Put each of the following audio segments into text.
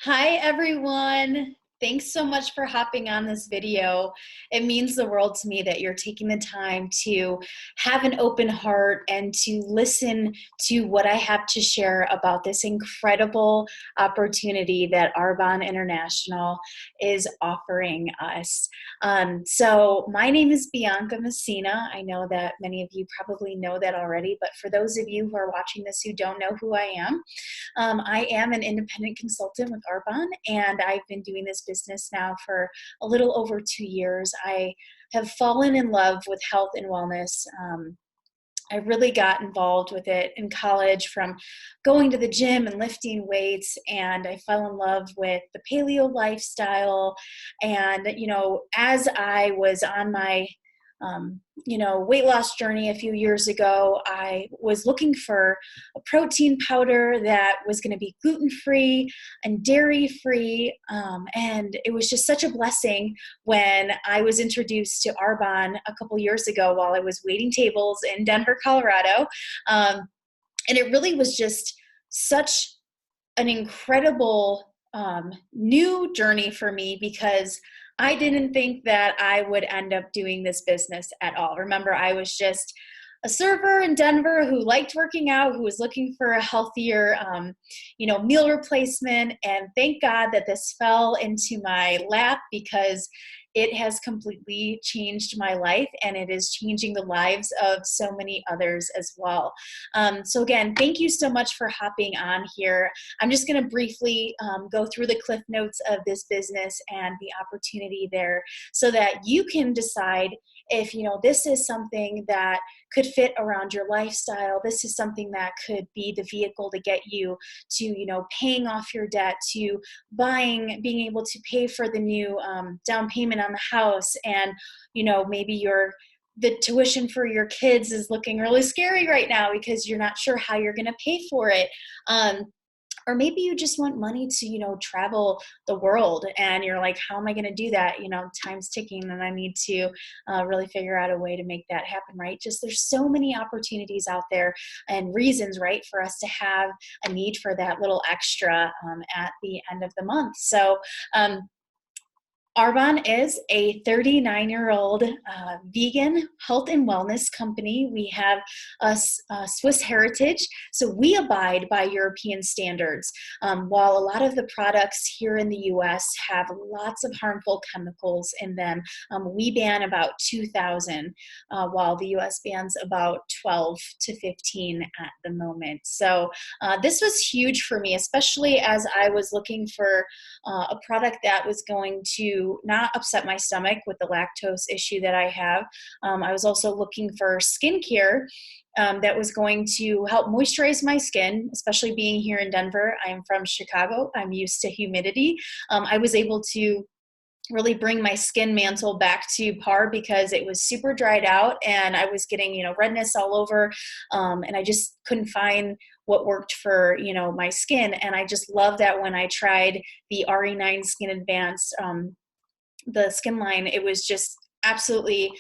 Hi, everyone. Thanks so much for hopping on this video. It means the world to me that you're taking the time to have an open heart and to listen to what I have to share about this incredible opportunity that Arbonne International is offering us. So my name is Bianca Messina. I know that many of you probably know that already, but for those of you who are watching this who don't know who I am an independent consultant with Arbonne, and I've been doing this business now for a little over 2 years. I have fallen in love with health and wellness. I really got involved with it in college from going to the gym and lifting weights, and I fell in love with the paleo lifestyle. And, as I was on my weight loss journey a few years ago, I was looking for a protein powder that was going to be gluten-free and dairy-free. And it was just such a blessing when I was introduced to Arbonne a couple years ago while I was waiting tables in Denver, Colorado. And it really was just such an incredible new journey for me because I didn't think that I would end up doing this business at all. Remember, I was just a server in Denver who liked working out, who was looking for a healthier, meal replacement. And thank God that this fell into my lap because it has completely changed my life and it is changing the lives of so many others as well. So again, thank you so much for hopping on here. I'm just going to briefly go through the cliff notes of this business and the opportunity there so that you can decide if this is something that could fit around your lifestyle. This is something that could be the vehicle to get you to paying off your debt, to being able to pay for the new down payment on the house, and maybe the tuition for your kids is looking really scary right now because you're not sure how you're going to pay for it. Or maybe you just want money to, travel the world and you're like, how am I going to do that? Time's ticking and I need to really figure out a way to make that happen, right? Just there's so many opportunities out there and reasons, right, for us to have a need for that little extra at the end of the month. So, Arbonne is a 39-year-old vegan health and wellness company. We have a Swiss heritage, so we abide by European standards. While a lot of the products here in the U.S. have lots of harmful chemicals in them, we ban about 2,000, while the U.S. bans about 12 to 15 at the moment. So this was huge for me, especially as I was looking for a product that was going to not upset my stomach with the lactose issue that I have. I was also looking for skincare that was going to help moisturize my skin, especially being here in Denver. I'm from Chicago. I'm used to humidity. I was able to really bring my skin mantle back to par because it was super dried out and I was getting, redness all over. And I just couldn't find what worked for, my skin. And I just love that when I tried the RE9 Skin Advanced, the skin line, it was just absolutely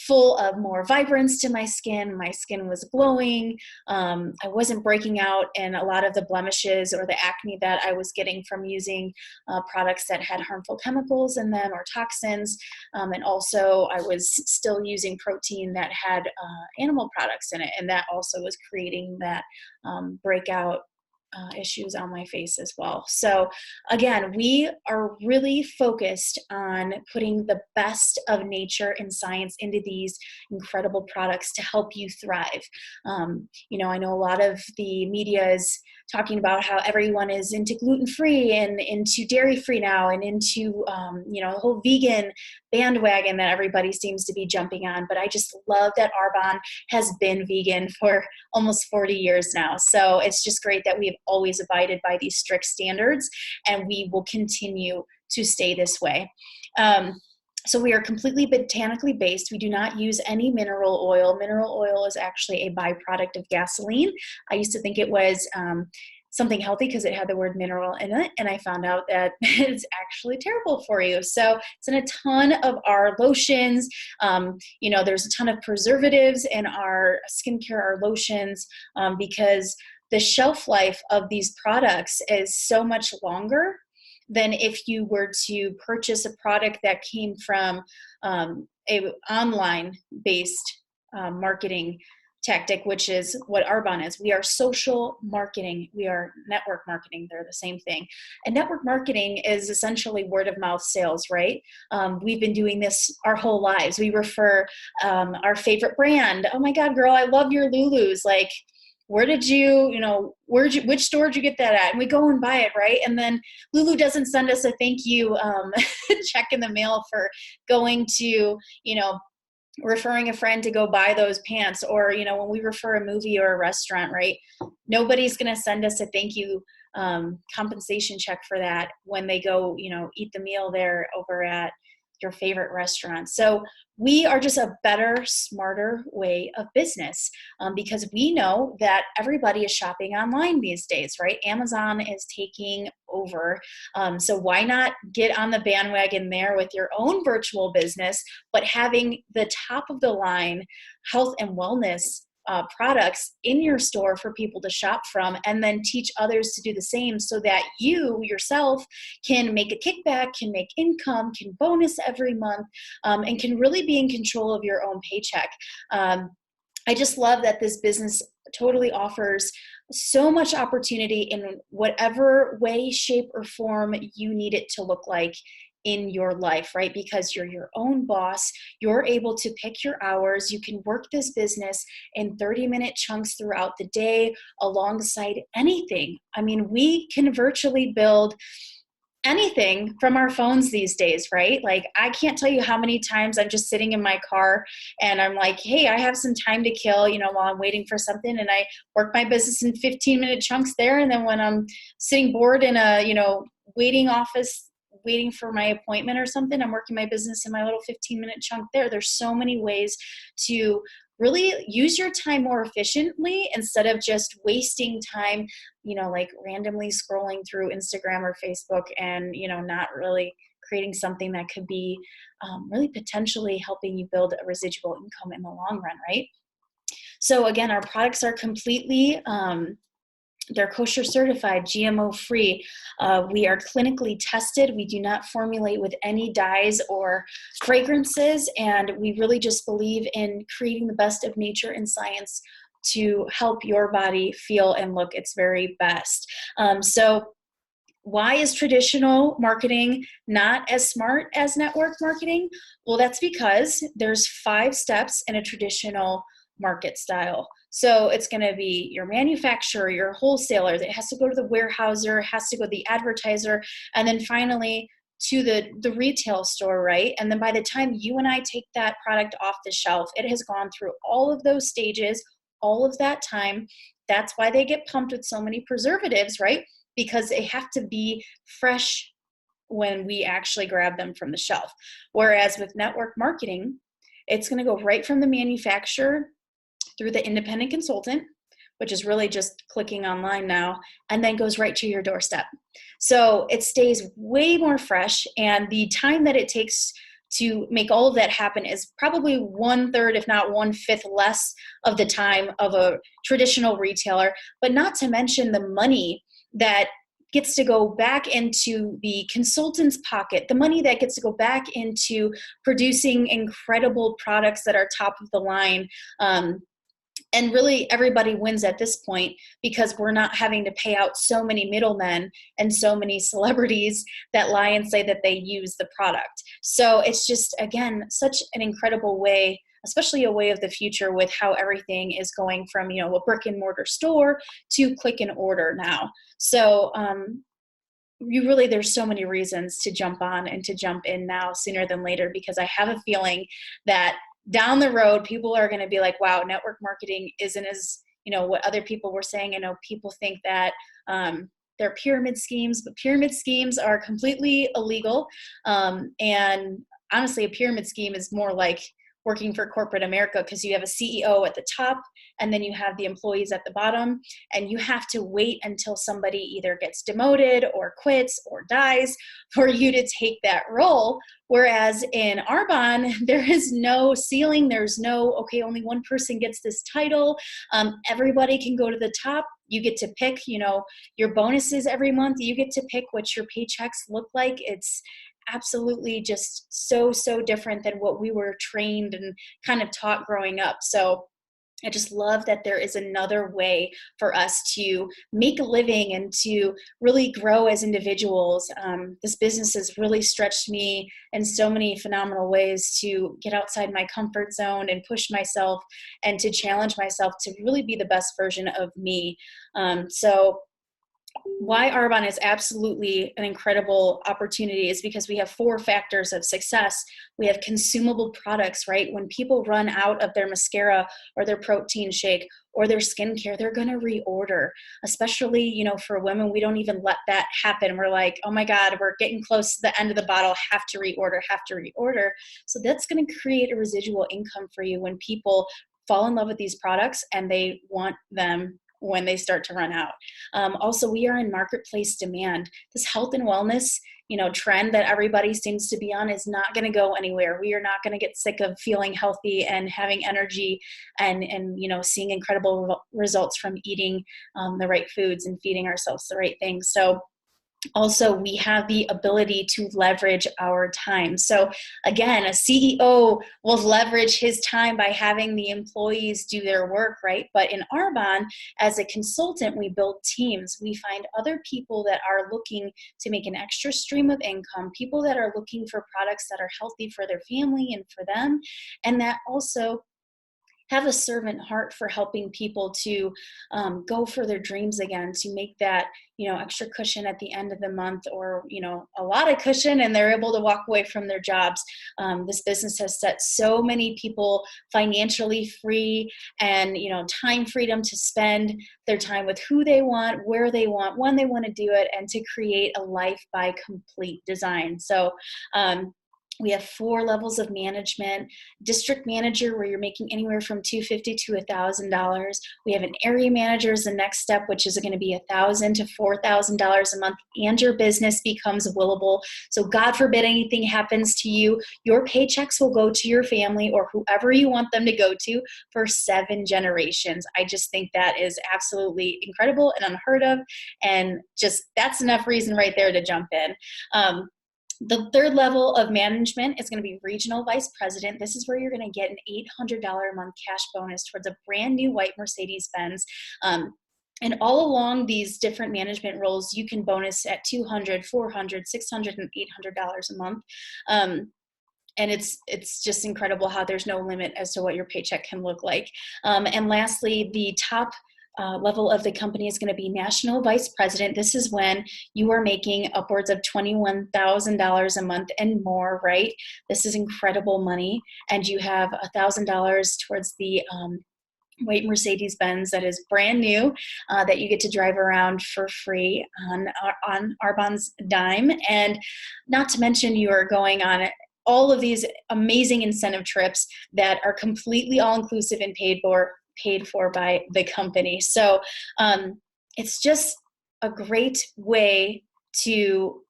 full of more vibrance to my skin. My skin was glowing. I wasn't breaking out in a lot of the blemishes or the acne that I was getting from using products that had harmful chemicals in them or toxins. And also I was still using protein that had animal products in it. And that also was creating that breakout issues on my face as well. So again, we are really focused on putting the best of nature and science into these incredible products to help you thrive. I know a lot of the media is talking about how everyone is into gluten-free and into dairy-free now and into, the whole vegan bandwagon that everybody seems to be jumping on. But I just love that Arbonne has been vegan for almost 40 years now. So it's just great that we've always abided by these strict standards and we will continue to stay this way. So we are completely botanically based. We do not use any mineral oil. Mineral oil is actually a byproduct of gasoline. I used to think it was something healthy because it had the word mineral in it, and I found out that it's actually terrible for you. So it's in a ton of our lotions. There's a ton of preservatives in our skincare, our lotions, because the shelf life of these products is so much longer than if you were to purchase a product that came from a online based marketing tactic, which is what Arbonne is. We are social marketing. We are network marketing. They're the same thing. And network marketing is essentially word of mouth sales, right? We've been doing this our whole lives. We refer our favorite brand. Oh my God, girl, I love your Lulus. Like, which store did you get that at? And we go and buy it, right? And then Lulu doesn't send us a thank you check in the mail for going to, referring a friend to go buy those pants, or when we refer a movie or a restaurant, right? Nobody's going to send us a thank you compensation check for that when they go eat the meal there over at your favorite restaurant. So we are just a better, smarter way of business because we know that everybody is shopping online these days, right? Amazon is taking over. So why not get on the bandwagon there with your own virtual business, but having the top of the line health and wellness products in your store for people to shop from, and then teach others to do the same so that you yourself can make a kickback, can make income, can bonus every month, and can really be in control of your own paycheck. I just love that this business totally offers so much opportunity in whatever way, shape, or form you need it to look like in your life, right? Because you're your own boss, you're able to pick your hours, you can work this business in 30-minute chunks throughout the day alongside anything. I mean, we can virtually build anything from our phones these days, right? Like, I can't tell you how many times I'm just sitting in my car and I'm like, hey, I have some time to kill, while I'm waiting for something, and I work my business in 15-minute chunks there. And then when I'm sitting bored in a, waiting office, waiting for my appointment or something, I'm working my business in my little 15-minute chunk there. There's so many ways to really use your time more efficiently instead of just wasting time, like randomly scrolling through Instagram or Facebook and, not really creating something that could be really potentially helping you build a residual income in the long run, right? So again, our products are completely they're kosher certified, GMO free. We are clinically tested. We do not formulate with any dyes or fragrances. And we really just believe in creating the best of nature and science to help your body feel and look its very best. So why is traditional marketing not as smart as network marketing? Well, that's because there's 5 steps in a traditional market style. So it's going to be your manufacturer, your wholesaler, that has to go to the warehouser, has to go to the advertiser, and then finally to the retail store, right? And then by the time you and I take that product off the shelf, it has gone through all of those stages, all of that time. That's why they get pumped with so many preservatives, right? Because they have to be fresh when we actually grab them from the shelf. Whereas with network marketing, it's going to go right from the manufacturer through the independent consultant, which is really just clicking online now, and then goes right to your doorstep. So it stays way more fresh, and the time that it takes to make all of that happen is probably 1/3, if not 1/5 less of the time of a traditional retailer, but not to mention the money that gets to go back into the consultant's pocket, the money that gets to go back into producing incredible products that are top of the line. And really everybody wins at this point because we're not having to pay out so many middlemen and so many celebrities that lie and say that they use the product. So it's just, again, such an incredible way, especially a way of the future with how everything is going from, a brick and mortar store to click and order now. So there's so many reasons to jump on and to jump in now sooner than later, because I have a feeling that down the road, people are going to be like, wow, network marketing isn't as, what other people were saying. I know people think that they're pyramid schemes, but pyramid schemes are completely illegal. And honestly, a pyramid scheme is more like working for corporate America, because you have a CEO at the top and then you have the employees at the bottom, and you have to wait until somebody either gets demoted or quits or dies for you to take that role. Whereas in Arbonne, there is no ceiling. There's no, okay, only one person gets this title. Everybody can go to the top. You get to pick, your bonuses every month. You get to pick what your paychecks look like. It's absolutely just so, so different than what we were trained and kind of taught growing up. So I just love that there is another way for us to make a living and to really grow as individuals. This business has really stretched me in so many phenomenal ways to get outside my comfort zone and push myself and to challenge myself to really be the best version of me. So why Arbonne is absolutely an incredible opportunity is because we have 4 factors of success. We have consumable products, right? When people run out of their mascara or their protein shake or their skincare, they're going to reorder. Especially, for women, we don't even let that happen. We're like, oh my God, we're getting close to the end of the bottle, have to reorder. So that's going to create a residual income for you when people fall in love with these products and they want them when they start to run out. Also, we are in marketplace demand. This health and wellness, trend that everybody seems to be on is not going to go anywhere. We are not going to get sick of feeling healthy and having energy and seeing incredible results from eating the right foods and feeding ourselves the right things. So also, we have the ability to leverage our time. So again, a CEO will leverage his time by having the employees do their work, right? But in Arbonne, as a consultant, we build teams. We find other people that are looking to make an extra stream of income, people that are looking for products that are healthy for their family and for them, and that also have a servant heart for helping people to go for their dreams again, to make that, extra cushion at the end of the month or, a lot of cushion, and they're able to walk away from their jobs. This business has set so many people financially free and, time freedom to spend their time with who they want, where they want, when they want to do it, and to create a life by complete design. So, we have 4 levels of management. District manager, where you're making anywhere from $250 to $1,000. We have an area manager as the next step, which is going to be $1,000 to $4,000 a month, and your business becomes willable. So God forbid anything happens to you, your paychecks will go to your family or whoever you want them to go to for 7 generations. I just think that is absolutely incredible and unheard of, and just that's enough reason right there to jump in. The 3rd level of management is going to be regional vice president. This is where you're going to get an $800 a month cash bonus towards a brand new white Mercedes-Benz. And all along these different management roles, you can bonus at $200, $400, $600, and $800 a month. And it's just incredible how there's no limit as to what your paycheck can look like. And lastly, the top level of the company is going to be national vice president. This is when you are making upwards of $21,000 a month and more, right? This is incredible money. And you have $1,000 towards the white Mercedes-Benz that is brand new, that you get to drive around for free on Arbonne's dime. And not to mention, you are going on all of these amazing incentive trips that are completely all-inclusive and paid for by the company. So it's just a great way to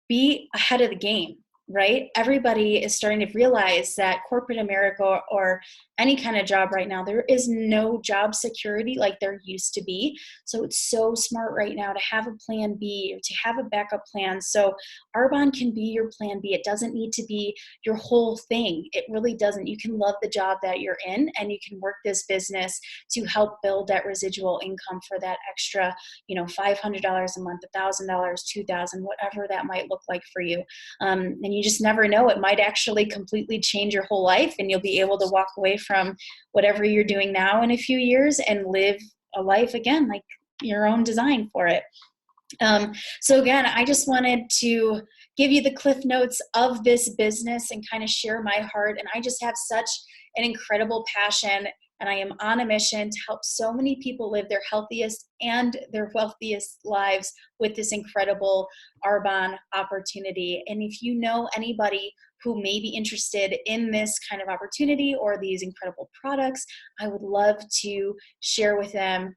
be ahead of the game, right? Everybody is starting to realize that corporate America or any kind of job right now, there is no job security like there used to be. So it's so smart right now to have a plan B or to have a backup plan. So Arbonne can be your plan B. It doesn't need to be your whole thing. It really doesn't. You can love the job that you're in, and you can work this business to help build that residual income for that extra, $500 a month, $1,000, $2,000, whatever that might look like for you. And you just never know. It might actually completely change your whole life, and you'll be able to walk away from whatever you're doing now in a few years and live a life again, like your own design for it. So again, I just wanted to give you the cliff notes of this business and kind of share my heart. And I just have such an incredible passion, and I am on a mission to help so many people live their healthiest and their wealthiest lives with this incredible Arbonne opportunity. And if you know anybody who may be interested in this kind of opportunity or these incredible products, I would love to share with them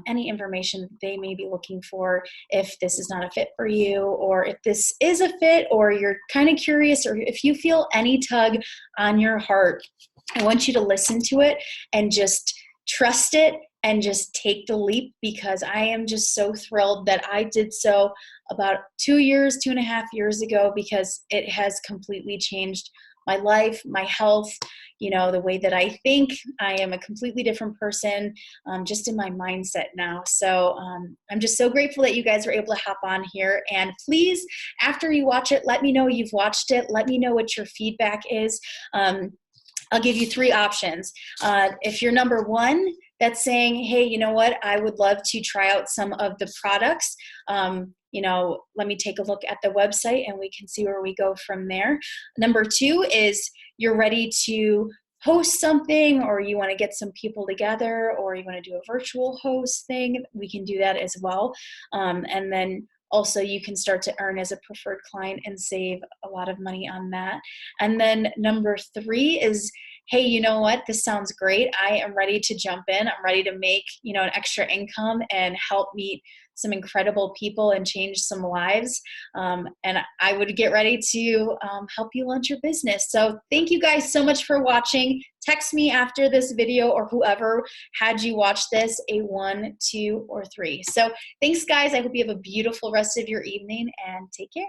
any information they may be looking for if this is not a fit for you, or if this is a fit, or you're kind of curious, or if you feel any tug on your heart. I want you to listen to it and just trust it and just take the leap, because I am just so thrilled that I did so about 2.5 years ago, because it has completely changed my life, my health, the way that I think. I am a completely different person, just in my mindset now. So I'm just so grateful that you guys were able to hop on here. And please, after you watch it, let me know you've watched it. Let me know what your feedback is. I'll give you 3 options. If you're number 1, that's saying, hey, you know what, I would love to try out some of the products. Let me take a look at the website and we can see where we go from there. Number 2 is you're ready to host something, or you want to get some people together, or you want to do a virtual host thing. We can do that as well. And then also you can start to earn as a preferred client and save a lot of money on that. And then number 3 is, hey, you know what, this sounds great. I am ready to jump in. I'm ready to make, an extra income and help meet some incredible people and change some lives. And I would get ready to help you launch your business. So thank you guys so much for watching. Text me after this video, or whoever had you watch this, a 1, 2, or 3. So thanks, guys. I hope you have a beautiful rest of your evening, and take care.